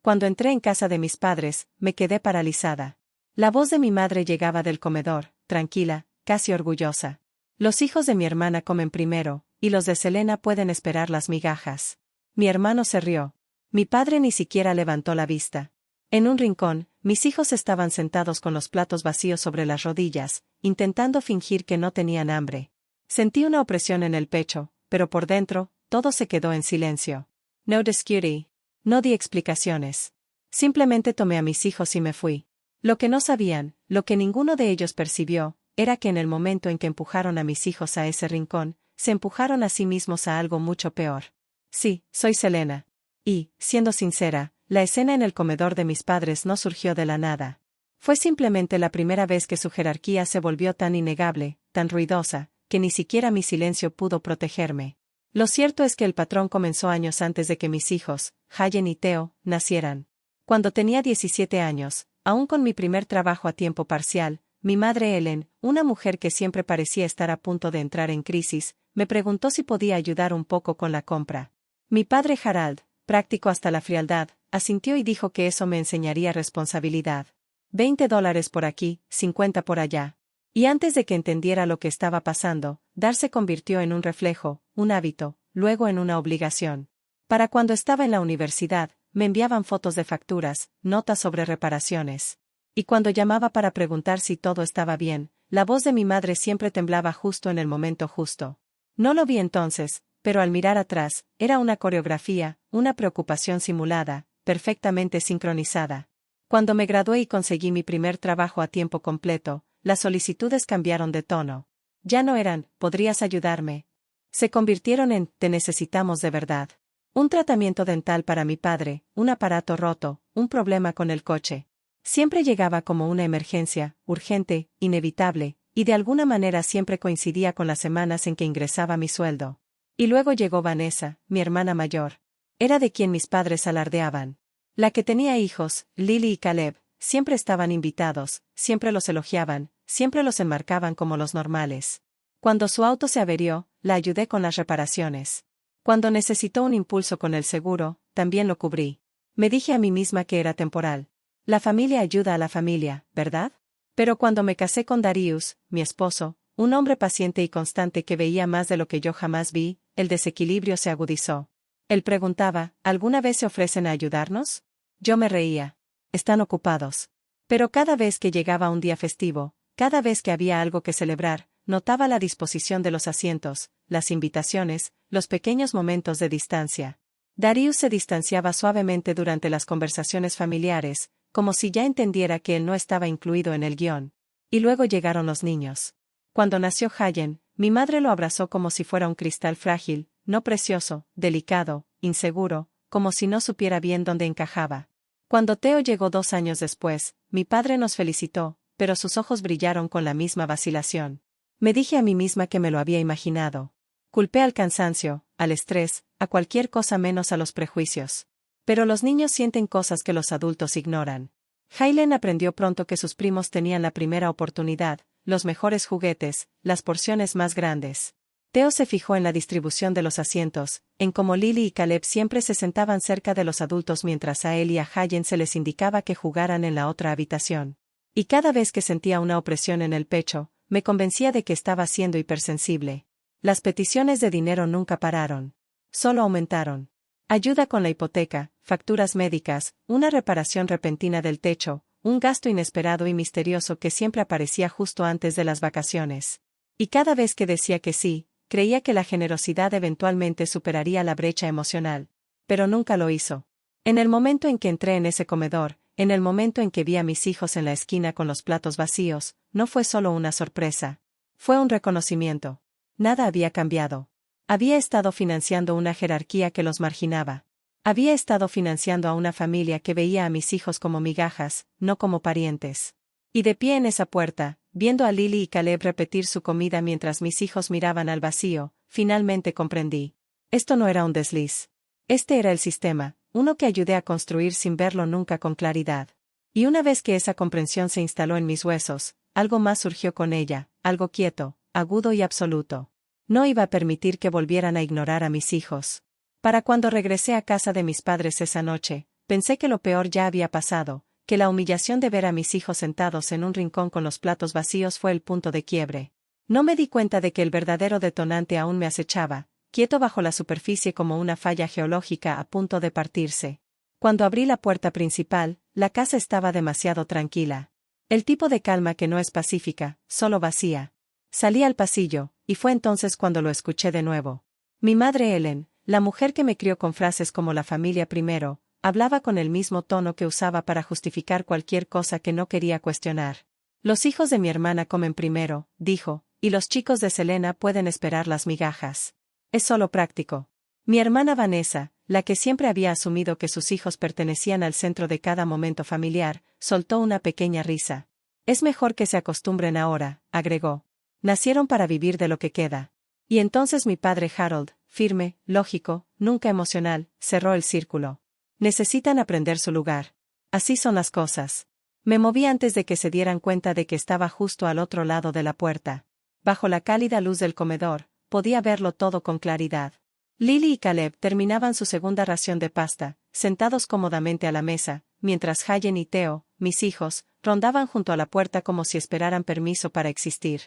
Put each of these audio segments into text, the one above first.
Cuando entré en casa de mis padres, me quedé paralizada. La voz de mi madre llegaba del comedor, tranquila, casi orgullosa. Los hijos de mi hermana comen primero, y los de Selena pueden esperar las migajas. Mi hermano se rió. Mi padre ni siquiera levantó la vista. En un rincón, mis hijos estaban sentados con los platos vacíos sobre las rodillas, intentando fingir que no tenían hambre. Sentí una opresión en el pecho, pero por dentro, todo se quedó en silencio. No discutí. No di explicaciones. Simplemente tomé a mis hijos y me fui. Lo que no sabían, lo que ninguno de ellos percibió, era que en el momento en que empujaron a mis hijos a ese rincón, se empujaron a sí mismos a algo mucho peor. Sí, soy Selena. Y, siendo sincera, la escena en el comedor de mis padres no surgió de la nada. Fue simplemente la primera vez que su jerarquía se volvió tan innegable, tan ruidosa, que ni siquiera mi silencio pudo protegerme. Lo cierto es que el patrón comenzó años antes de que mis hijos, Hayen y Theo, nacieran. Cuando tenía 17 años, aún con mi primer trabajo a tiempo parcial, mi madre Ellen, una mujer que siempre parecía estar a punto de entrar en crisis, me preguntó si podía ayudar un poco con la compra. Mi padre Harald, práctico hasta la frialdad, asintió y dijo que eso me enseñaría responsabilidad. $20 por aquí, 50 por allá. Y antes de que entendiera lo que estaba pasando, dar se convirtió en un reflejo, un hábito, luego en una obligación. Para cuando estaba en la universidad, me enviaban fotos de facturas, notas sobre reparaciones. Y cuando llamaba para preguntar si todo estaba bien, la voz de mi madre siempre temblaba justo en el momento justo. No lo vi entonces, pero al mirar atrás, era una coreografía, una preocupación simulada, perfectamente sincronizada. Cuando me gradué y conseguí mi primer trabajo a tiempo completo, las solicitudes cambiaron de tono. Ya no eran, ¿podrías ayudarme? Se convirtieron en, te necesitamos de verdad. Un tratamiento dental para mi padre, un aparato roto, un problema con el coche. Siempre llegaba como una emergencia, urgente, inevitable, y de alguna manera siempre coincidía con las semanas en que ingresaba mi sueldo. Y luego llegó Vanessa, mi hermana mayor. Era de quien mis padres alardeaban. La que tenía hijos, Lily y Caleb, siempre estaban invitados, siempre los elogiaban, siempre los enmarcaban como los normales. Cuando su auto se averió, la ayudé con las reparaciones. Cuando necesitó un impulso con el seguro, también lo cubrí. Me dije a mí misma que era temporal. La familia ayuda a la familia, ¿verdad? Pero cuando me casé con Darius, mi esposo, un hombre paciente y constante que veía más de lo que yo jamás vi, el desequilibrio se agudizó. Él preguntaba, ¿alguna vez se ofrecen a ayudarnos? Yo me reía. Están ocupados. Pero cada vez que llegaba un día festivo, cada vez que había algo que celebrar, notaba la disposición de los asientos, las invitaciones, los pequeños momentos de distancia. Darius se distanciaba suavemente durante las conversaciones familiares, como si ya entendiera que él no estaba incluido en el guión. Y luego llegaron los niños. Cuando nació Hayen, mi madre lo abrazó como si fuera un cristal frágil, no precioso, delicado, inseguro, como si no supiera bien dónde encajaba. Cuando Theo llegó 2 años después, mi padre nos felicitó, pero sus ojos brillaron con la misma vacilación. Me dije a mí misma que me lo había imaginado. Culpé al cansancio, al estrés, a cualquier cosa menos a los prejuicios. Pero los niños sienten cosas que los adultos ignoran. Haylin aprendió pronto que sus primos tenían la primera oportunidad, los mejores juguetes, las porciones más grandes. Theo se fijó en la distribución de los asientos, en cómo Lily y Caleb siempre se sentaban cerca de los adultos mientras a él y a Hayen se les indicaba que jugaran en la otra habitación. Y cada vez que sentía una opresión en el pecho, me convencía de que estaba siendo hipersensible. Las peticiones de dinero nunca pararon. Solo aumentaron. Ayuda con la hipoteca, facturas médicas, una reparación repentina del techo, un gasto inesperado y misterioso que siempre aparecía justo antes de las vacaciones. Y cada vez que decía que sí, creía que la generosidad eventualmente superaría la brecha emocional. Pero nunca lo hizo. En el momento en que entré en ese comedor, en el momento en que vi a mis hijos en la esquina con los platos vacíos, no fue solo una sorpresa. Fue un reconocimiento. Nada había cambiado. Había estado financiando una jerarquía que los marginaba. Había estado financiando a una familia que veía a mis hijos como migajas, no como parientes. Y de pie en esa puerta, viendo a Lily y Caleb repetir su comida mientras mis hijos miraban al vacío, finalmente comprendí. Esto no era un desliz. Este era el sistema, uno que ayudé a construir sin verlo nunca con claridad. Y una vez que esa comprensión se instaló en mis huesos, algo más surgió con ella, algo quieto, agudo y absoluto. No iba a permitir que volvieran a ignorar a mis hijos. Para cuando regresé a casa de mis padres esa noche, pensé que lo peor ya había pasado, que la humillación de ver a mis hijos sentados en un rincón con los platos vacíos fue el punto de quiebre. No me di cuenta de que el verdadero detonante aún me acechaba, quieto bajo la superficie como una falla geológica a punto de partirse. Cuando abrí la puerta principal, la casa estaba demasiado tranquila. El tipo de calma que no es pacífica, solo vacía. Salí al pasillo, y fue entonces cuando lo escuché de nuevo. Mi madre Ellen, la mujer que me crió con frases como la familia primero, hablaba con el mismo tono que usaba para justificar cualquier cosa que no quería cuestionar. Los hijos de mi hermana comen primero, dijo, y los chicos de Selena pueden esperar las migajas. Es solo práctico. Mi hermana Vanessa, la que siempre había asumido que sus hijos pertenecían al centro de cada momento familiar, soltó una pequeña risa. Es mejor que se acostumbren ahora, agregó. Nacieron para vivir de lo que queda. Y entonces mi padre Harold, firme, lógico, nunca emocional, cerró el círculo. Necesitan aprender su lugar. Así son las cosas. Me moví antes de que se dieran cuenta de que estaba justo al otro lado de la puerta. Bajo la cálida luz del comedor, podía verlo todo con claridad. Lily y Caleb terminaban su segunda ración de pasta, sentados cómodamente a la mesa, mientras Hayen y Theo, mis hijos, rondaban junto a la puerta como si esperaran permiso para existir.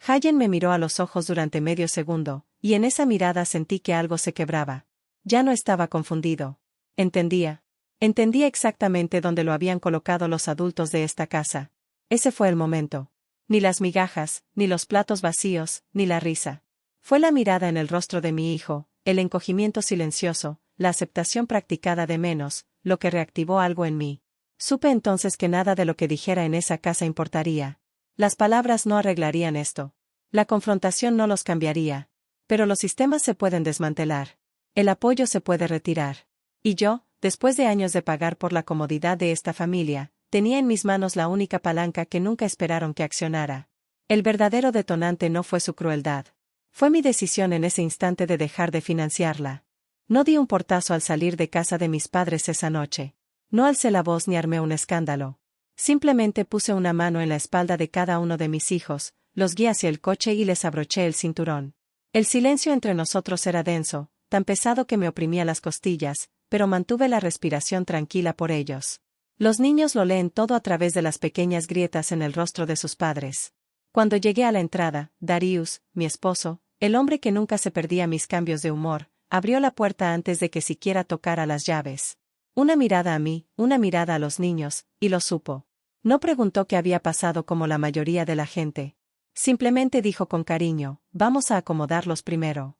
Hayen me miró a los ojos durante medio segundo, y en esa mirada sentí que algo se quebraba. Ya no estaba confundido. Entendía. Entendía exactamente dónde lo habían colocado los adultos de esta casa. Ese fue el momento. Ni las migajas, ni los platos vacíos, ni la risa. Fue la mirada en el rostro de mi hijo, el encogimiento silencioso, la aceptación practicada de menos, lo que reactivó algo en mí. Supe entonces que nada de lo que dijera en esa casa importaría. Las palabras no arreglarían esto. La confrontación no los cambiaría. Pero los sistemas se pueden desmantelar. El apoyo se puede retirar. Y yo, después de años de pagar por la comodidad de esta familia, tenía en mis manos la única palanca que nunca esperaron que accionara. El verdadero detonante no fue su crueldad. Fue mi decisión en ese instante de dejar de financiarla. No di un portazo al salir de casa de mis padres esa noche. No alcé la voz ni armé un escándalo. Simplemente puse una mano en la espalda de cada uno de mis hijos, los guié hacia el coche y les abroché el cinturón. El silencio entre nosotros era denso, tan pesado que me oprimía las costillas, pero mantuve la respiración tranquila por ellos. Los niños lo leen todo a través de las pequeñas grietas en el rostro de sus padres. Cuando llegué a la entrada, Darius, mi esposo, el hombre que nunca se perdía mis cambios de humor, abrió la puerta antes de que siquiera tocara las llaves. Una mirada a mí, una mirada a los niños, y lo supo. No preguntó qué había pasado como la mayoría de la gente. Simplemente dijo con cariño, vamos a acomodarlos primero.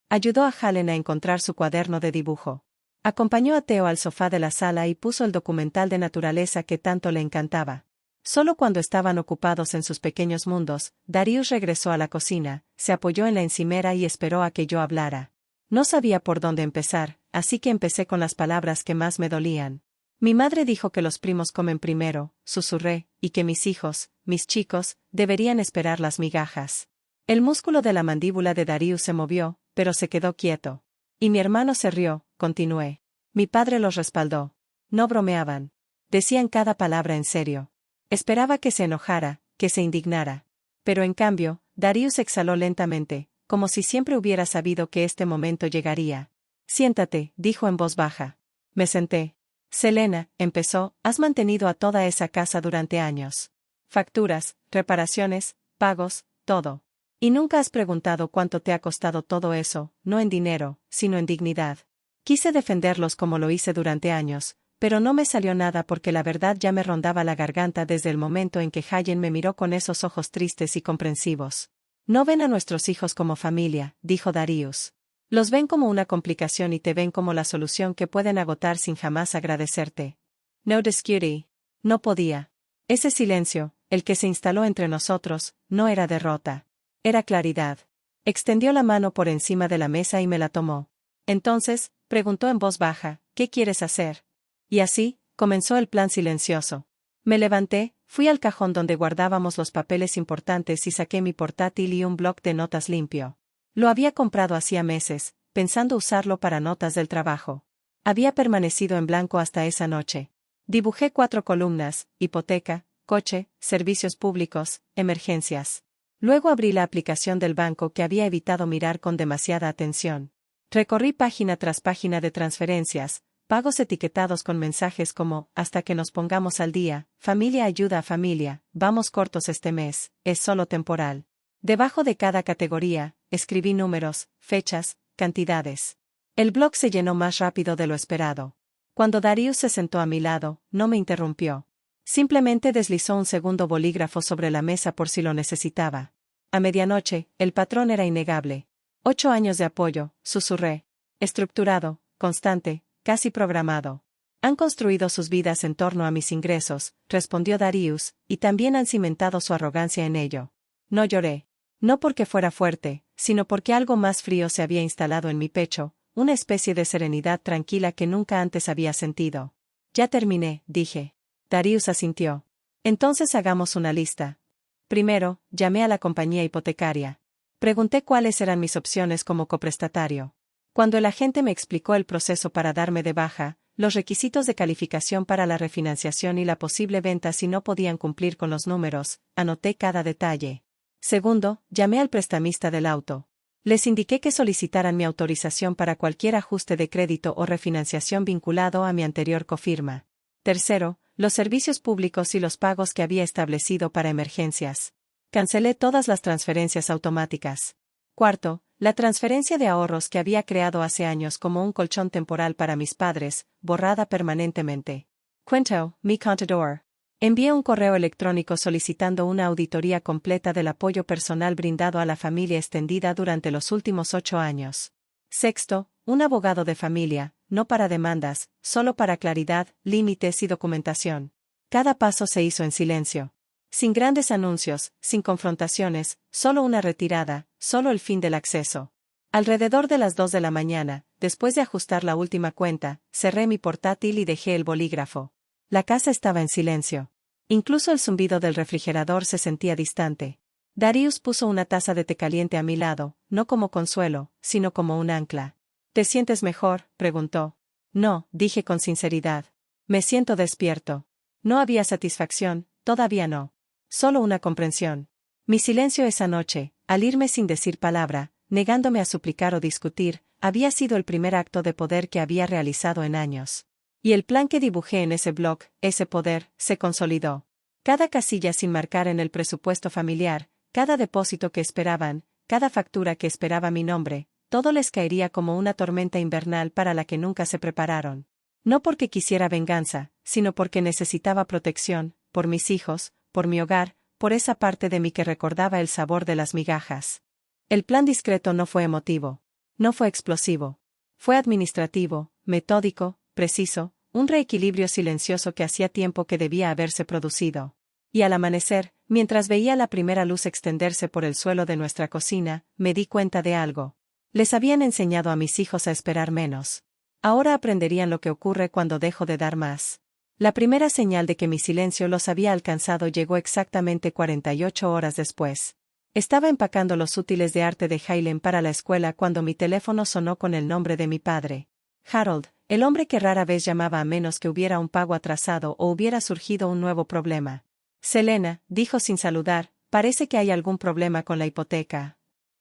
Ayudó a Helen a encontrar su cuaderno de dibujo. Acompañó a Theo al sofá de la sala y puso el documental de naturaleza que tanto le encantaba. Solo cuando estaban ocupados en sus pequeños mundos, Darius regresó a la cocina, se apoyó en la encimera y esperó a que yo hablara. No sabía por dónde empezar, así que empecé con las palabras que más me dolían. Mi madre dijo que los primos comen primero, susurré, y que mis hijos, mis chicos, deberían esperar las migajas. El músculo de la mandíbula de Darius se movió, pero se quedó quieto. Y mi hermano se rió, continué. Mi padre los respaldó. No bromeaban. Decían cada palabra en serio. Esperaba que se enojara, que se indignara. Pero en cambio, Darius exhaló lentamente, como si siempre hubiera sabido que este momento llegaría. Siéntate, dijo en voz baja. Me senté. Selena, empezó, has mantenido a toda esa casa durante años. Facturas, reparaciones, pagos, todo. Y nunca has preguntado cuánto te ha costado todo eso, no en dinero, sino en dignidad. Quise defenderlos como lo hice durante años, pero no me salió nada porque la verdad ya me rondaba la garganta desde el momento en que Hayen me miró con esos ojos tristes y comprensivos. No ven a nuestros hijos como familia, dijo Darius. Los ven como una complicación y te ven como la solución que pueden agotar sin jamás agradecerte. No discurí. No podía. Ese silencio, el que se instaló entre nosotros, no era derrota. Era claridad. Extendió la mano por encima de la mesa y me la tomó. Entonces, preguntó en voz baja, ¿qué quieres hacer? Y así, comenzó el plan silencioso. Me levanté, fui al cajón donde guardábamos los papeles importantes y saqué mi portátil y un bloc de notas limpio. Lo había comprado hacía meses, pensando usarlo para notas del trabajo. Había permanecido en blanco hasta esa noche. Dibujé 4 columnas: hipoteca, coche, servicios públicos, emergencias. Luego abrí la aplicación del banco que había evitado mirar con demasiada atención. Recorrí página tras página de transferencias, pagos etiquetados con mensajes como, hasta que nos pongamos al día, familia ayuda a familia, vamos cortos este mes, es solo temporal. Debajo de cada categoría, escribí números, fechas, cantidades. El blog se llenó más rápido de lo esperado. Cuando Darius se sentó a mi lado, no me interrumpió. Simplemente deslizó un segundo bolígrafo sobre la mesa por si lo necesitaba. A medianoche, el patrón era innegable. 8 años de apoyo, susurré. Estructurado, constante, casi programado. Han construido sus vidas en torno a mis ingresos, respondió Darius, y también han cimentado su arrogancia en ello. No lloré. No porque fuera fuerte, sino porque algo más frío se había instalado en mi pecho, una especie de serenidad tranquila que nunca antes había sentido. Ya terminé, dije. Darius asintió. Entonces hagamos una lista. Primero, llamé a la compañía hipotecaria. Pregunté cuáles eran mis opciones como coprestatario. Cuando el agente me explicó el proceso para darme de baja, los requisitos de calificación para la refinanciación y la posible venta si no podían cumplir con los números, anoté cada detalle. Segundo, llamé al prestamista del auto. Les indiqué que solicitaran mi autorización para cualquier ajuste de crédito o refinanciación vinculado a mi anterior cofirma. Tercero, los servicios públicos y los pagos que había establecido para emergencias. Cancelé todas las transferencias automáticas. Cuarto, la transferencia de ahorros que había creado hace años como un colchón temporal para mis padres, borrada permanentemente. Quinto, mi contador. Envié un correo electrónico solicitando una auditoría completa del apoyo personal brindado a la familia extendida durante los últimos 8 años. Sexto, un abogado de familia, no para demandas, solo para claridad, límites y documentación. Cada paso se hizo en silencio. Sin grandes anuncios, sin confrontaciones, solo una retirada, solo el fin del acceso. Alrededor de las 2 de la mañana, después de ajustar la última cuenta, cerré mi portátil y dejé el bolígrafo. La casa estaba en silencio. Incluso el zumbido del refrigerador se sentía distante. Darius puso una taza de té caliente a mi lado, no como consuelo, sino como un ancla. ¿Te sientes mejor?, preguntó. No, dije con sinceridad. Me siento despierto. No había satisfacción, todavía no. Solo una comprensión. Mi silencio esa noche, al irme sin decir palabra, negándome a suplicar o discutir, había sido el primer acto de poder que había realizado en años. Y el plan que dibujé en ese blog, ese poder, se consolidó. Cada casilla sin marcar en el presupuesto familiar, cada depósito que esperaban, cada factura que esperaba mi nombre, todo les caería como una tormenta invernal para la que nunca se prepararon. No porque quisiera venganza, sino porque necesitaba protección, por mis hijos, por mi hogar, por esa parte de mí que recordaba el sabor de las migajas. El plan discreto no fue emotivo. No fue explosivo. Fue administrativo, metódico, preciso, un reequilibrio silencioso que hacía tiempo que debía haberse producido. Y al amanecer, mientras veía la primera luz extenderse por el suelo de nuestra cocina, me di cuenta de algo. Les habían enseñado a mis hijos a esperar menos. Ahora aprenderían lo que ocurre cuando dejo de dar más. La primera señal de que mi silencio los había alcanzado llegó exactamente 48 horas después. Estaba empacando los útiles de arte de Haylem para la escuela cuando mi teléfono sonó con el nombre de mi padre. Harold, el hombre que rara vez llamaba a menos que hubiera un pago atrasado o hubiera surgido un nuevo problema. Selena, dijo sin saludar, parece que hay algún problema con la hipoteca.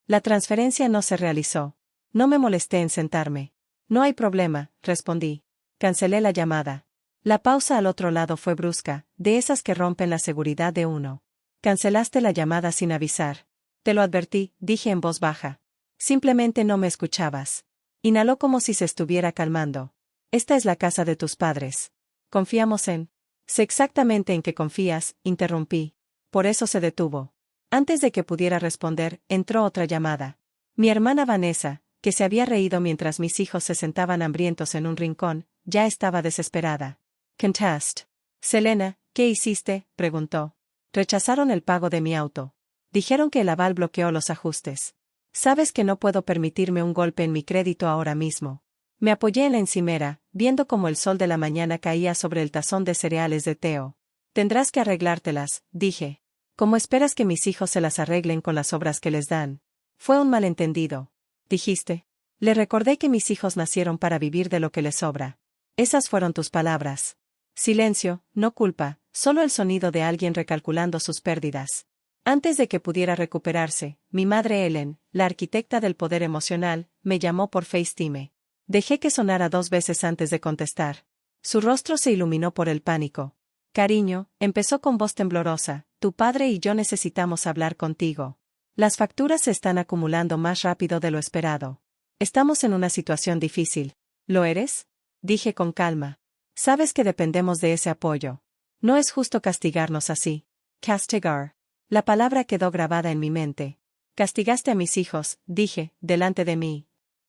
La transferencia no se realizó. No me molesté en sentarme. No hay problema, respondí. Cancelé la llamada. La pausa al otro lado fue brusca, de esas que rompen la seguridad de uno. Cancelaste la llamada sin avisar. Te lo advertí, dije en voz baja. Simplemente no me escuchabas. Inhaló como si se estuviera calmando. Esta es la casa de tus padres. Confiamos en... Sé exactamente en qué confías, interrumpí. Por eso se detuvo. Antes de que pudiera responder, entró otra llamada. Mi hermana Vanessa, que se había reído mientras mis hijos se sentaban hambrientos en un rincón, ya estaba desesperada. Contest. Selena, ¿qué hiciste?, preguntó. Rechazaron el pago de mi auto. Dijeron que el aval bloqueó los ajustes. Sabes que no puedo permitirme un golpe en mi crédito ahora mismo. Me apoyé en la encimera, viendo cómo el sol de la mañana caía sobre el tazón de cereales de Theo. Tendrás que arreglártelas, dije. ¿Cómo esperas que mis hijos se las arreglen con las obras que les dan? Fue un malentendido. Dijiste. Le recordé que mis hijos nacieron para vivir de lo que les sobra. Esas fueron tus palabras. Silencio, no culpa, solo el sonido de alguien recalculando sus pérdidas. Antes de que pudiera recuperarse, mi madre Ellen, la arquitecta del poder emocional, me llamó por FaceTime. Dejé que sonara 2 veces antes de contestar. Su rostro se iluminó por el pánico. Cariño, empezó con voz temblorosa, tu padre y yo necesitamos hablar contigo. Las facturas se están acumulando más rápido de lo esperado. Estamos en una situación difícil. ¿Lo eres? Dije con calma. Sabes que dependemos de ese apoyo. No es justo castigarnos así. Castigar. La palabra quedó grabada en mi mente. Castigaste a mis hijos, dije, delante de mí.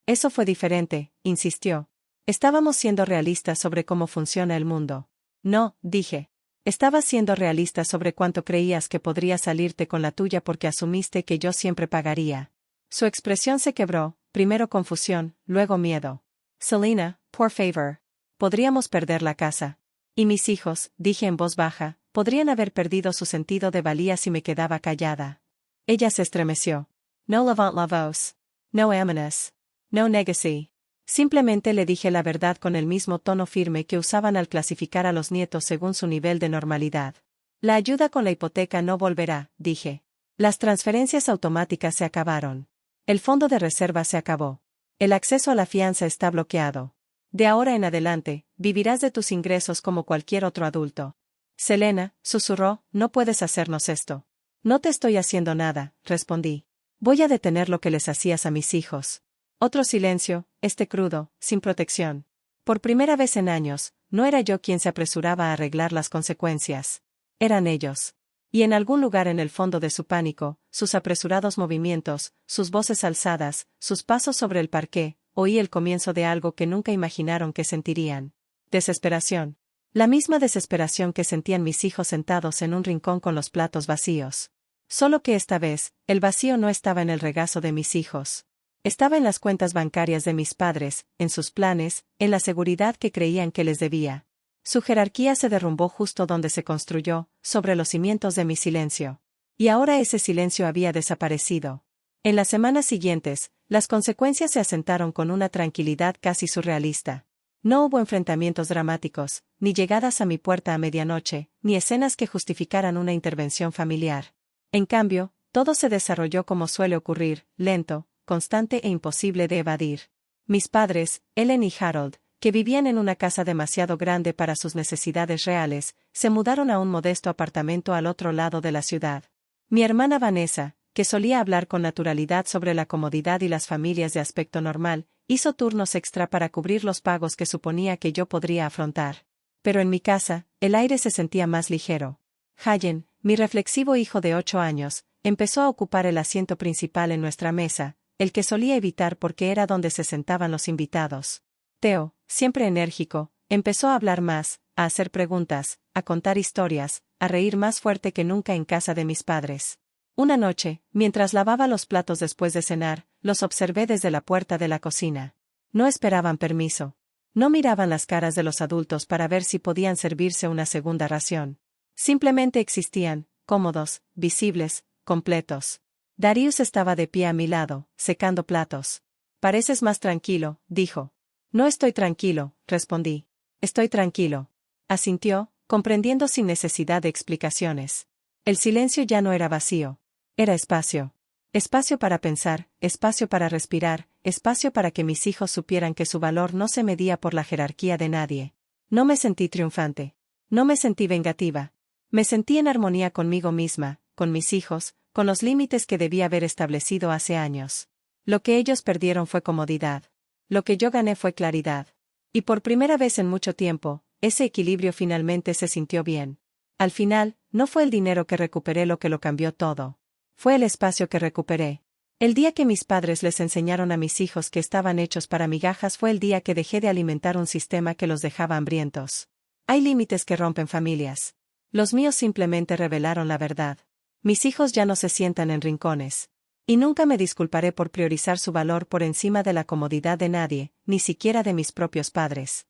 Eso fue diferente, insistió. Estábamos siendo realistas sobre cómo funciona el mundo. No, dije. Estabas siendo realista sobre cuánto creías que podría salirte con la tuya porque asumiste que yo siempre pagaría. Su expresión se quebró, primero confusión, luego miedo. Selena, por favor. Podríamos perder la casa. Y mis hijos, dije en voz baja, podrían haber perdido su sentido de valía si me quedaba callada. Ella se estremeció. No levant la voz. No amenaz. No negocie. Simplemente le dije la verdad con el mismo tono firme que usaban al clasificar a los nietos según su nivel de normalidad. La ayuda con la hipoteca no volverá, dije. Las transferencias automáticas se acabaron. El fondo de reserva se acabó. El acceso a la fianza está bloqueado. De ahora en adelante, vivirás de tus ingresos como cualquier otro adulto. Selena, susurró, no puedes hacernos esto. No te estoy haciendo nada, respondí. Voy a detener lo que les hacías a mis hijos. Otro silencio, crudo, sin protección. Por primera vez en años, no era yo quien se apresuraba a arreglar las consecuencias. Eran ellos. Y en algún lugar en el fondo de su pánico, sus apresurados movimientos, sus voces alzadas, sus pasos sobre el parqué, oí el comienzo de algo que nunca imaginaron que sentirían. Desesperación. La misma desesperación que sentían mis hijos sentados en un rincón con los platos vacíos. Solo que esta vez, el vacío no estaba en el regazo de mis hijos. Estaba en las cuentas bancarias de mis padres, en sus planes, en la seguridad que creían que les debía. Su jerarquía se derrumbó justo donde se construyó, sobre los cimientos de mi silencio. Y ahora ese silencio había desaparecido. En las semanas siguientes, las consecuencias se asentaron con una tranquilidad casi surrealista. No hubo enfrentamientos dramáticos, ni llegadas a mi puerta a medianoche, ni escenas que justificaran una intervención familiar. En cambio, todo se desarrolló como suele ocurrir, lento, constante e imposible de evadir. Mis padres, Ellen y Harold, que vivían en una casa demasiado grande para sus necesidades reales, se mudaron a un modesto apartamento al otro lado de la ciudad. Mi hermana Vanessa, que solía hablar con naturalidad sobre la comodidad y las familias de aspecto normal, hizo turnos extra para cubrir los pagos que suponía que yo podría afrontar. Pero en mi casa, el aire se sentía más ligero. Hayen, mi reflexivo hijo de 8 años, empezó a ocupar el asiento principal en nuestra mesa, el que solía evitar porque era donde se sentaban los invitados. Theo, siempre enérgico, empezó a hablar más, a hacer preguntas, a contar historias, a reír más fuerte que nunca en casa de mis padres. Una noche, mientras lavaba los platos después de cenar, los observé desde la puerta de la cocina. No esperaban permiso. No miraban las caras de los adultos para ver si podían servirse una segunda ración. Simplemente existían, cómodos, visibles, completos. Darius estaba de pie a mi lado, secando platos. Pareces más tranquilo, dijo. No estoy tranquilo, respondí. Estoy tranquilo. Asintió, comprendiendo sin necesidad de explicaciones. El silencio ya no era vacío. Era espacio. Espacio para pensar, espacio para respirar, espacio para que mis hijos supieran que su valor no se medía por la jerarquía de nadie. No me sentí triunfante. No me sentí vengativa. Me sentí en armonía conmigo misma, con mis hijos, con los límites que debía haber establecido hace años. Lo que ellos perdieron fue comodidad. Lo que yo gané fue claridad. Y por primera vez en mucho tiempo, ese equilibrio finalmente se sintió bien. Al final, no fue el dinero que recuperé lo que lo cambió todo. Fue el espacio que recuperé. El día que mis padres les enseñaron a mis hijos que estaban hechos para migajas fue el día que dejé de alimentar un sistema que los dejaba hambrientos. Hay límites que rompen familias. Los míos simplemente revelaron la verdad. Mis hijos ya no se sientan en rincones. Y nunca me disculparé por priorizar su valor por encima de la comodidad de nadie, ni siquiera de mis propios padres.